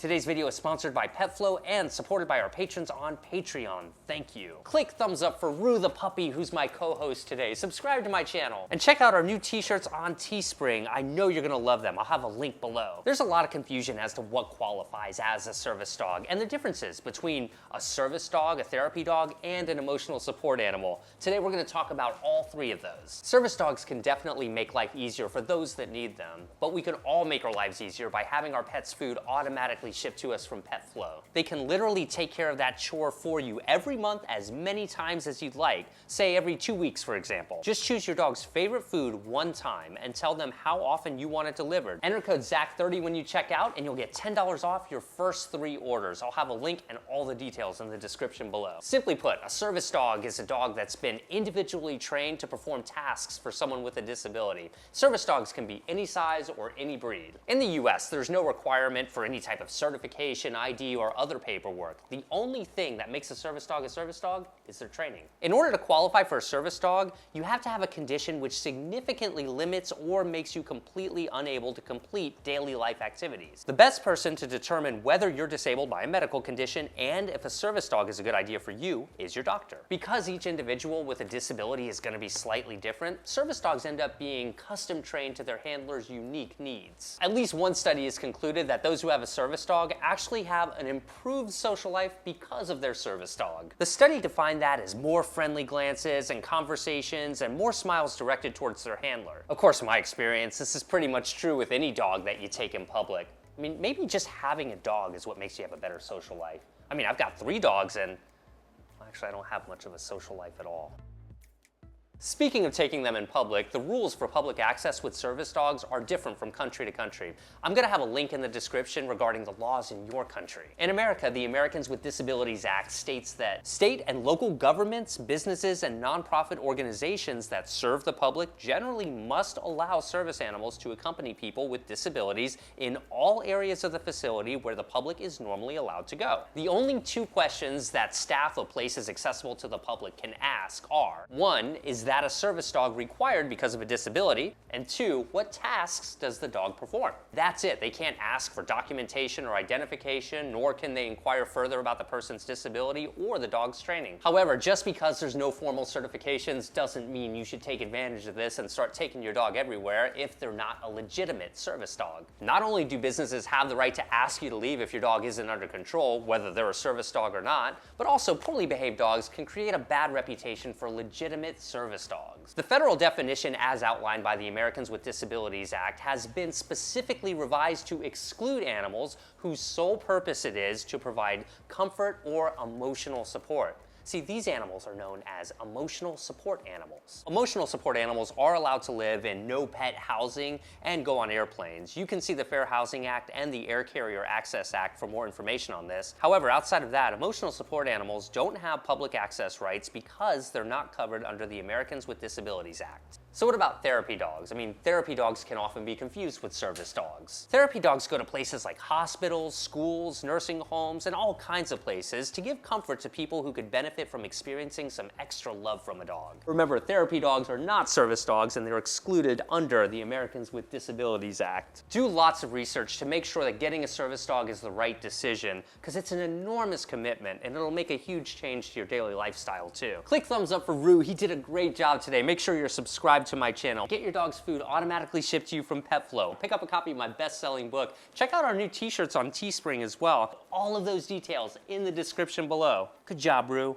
Today's video is sponsored by PetFlow and supported by our patrons on Patreon. Thank you. Click thumbs up for Rue the puppy, who's my co-host today. Subscribe to my channel. And check out our new t-shirts on Teespring. I know you're gonna love them. I'll have a link below. There's a lot of confusion as to what qualifies as a service dog and the differences between a service dog, a therapy dog, and an emotional support animal. Today we're gonna talk about all three of those. Service dogs can definitely make life easier for those that need them, but we can all make our lives easier by having our pet's food automatically shipped to us from PetFlow. They can literally take care of that chore for you every month as many times as you'd like, say every 2 weeks for example. Just choose your dog's favorite food one time and tell them how often you want it delivered. Enter code ZACH30 when you check out and you'll get $10 off your first 3 orders. I'll have a link and all the details in the description below. Simply put, a service dog is a dog that's been individually trained to perform tasks for someone with a disability. Service dogs can be any size or any breed. In the US, there's no requirement for any type of certification, ID, or other paperwork. The only thing that makes a service dog is their training. In order to qualify for a service dog, you have to have a condition which significantly limits or makes you completely unable to complete daily life activities. The best person to determine whether you're disabled by a medical condition and if a service dog is a good idea for you is your doctor. Because each individual with a disability is going to be slightly different, service dogs end up being custom trained to their handler's unique needs. At least one study has concluded that those who have a service dog actually have an improved social life because of their service dog. The study defined that as more friendly glances and conversations and more smiles directed towards their handler. Of course, in my experience, this is pretty much true with any dog that you take in public. I mean, maybe just having a dog is what makes you have a better social life. I mean, I've got 3 dogs and actually I don't have much of a social life at all. Speaking of taking them in public, the rules for public access with service dogs are different from country to country. I'm going to have a link in the description regarding the laws in your country. In America, the Americans with Disabilities Act states that state and local governments, businesses, and nonprofit organizations that serve the public generally must allow service animals to accompany people with disabilities in all areas of the facility where the public is normally allowed to go. The only 2 questions that staff of places accessible to the public can ask are, 1, is that a service dog required because of a disability? And 2, what tasks does the dog perform? That's it. They can't ask for documentation or identification, nor can they inquire further about the person's disability or the dog's training. However, just because there's no formal certifications doesn't mean you should take advantage of this and start taking your dog everywhere if they're not a legitimate service dog. Not only do businesses have the right to ask you to leave if your dog isn't under control, whether they're a service dog or not, but also poorly behaved dogs can create a bad reputation for legitimate service dogs. The federal definition as outlined by the Americans with Disabilities Act has been specifically revised to exclude animals whose sole purpose it is to provide comfort or emotional support. See, these animals are known as emotional support animals. Emotional support animals are allowed to live in no-pet housing and go on airplanes. You can see the Fair Housing Act and the Air Carrier Access Act for more information on this. However, outside of that, emotional support animals don't have public access rights because they're not covered under the Americans with Disabilities Act. So what about therapy dogs? I mean, therapy dogs can often be confused with service dogs. Therapy dogs go to places like hospitals, schools, nursing homes, and all kinds of places to give comfort to people who could benefit from experiencing some extra love from a dog. Remember, therapy dogs are not service dogs and they're excluded under the Americans with Disabilities Act. Do lots of research to make sure that getting a service dog is the right decision, because it's an enormous commitment and it'll make a huge change to your daily lifestyle too. Click thumbs up for Rue. He did a great job today. Make sure you're subscribed to my channel. Get your dog's food automatically shipped to you from PetFlow. Pick up a copy of my best-selling book. Check out our new t-shirts on Teespring as well. All of those details in the description below. Good job, Rue.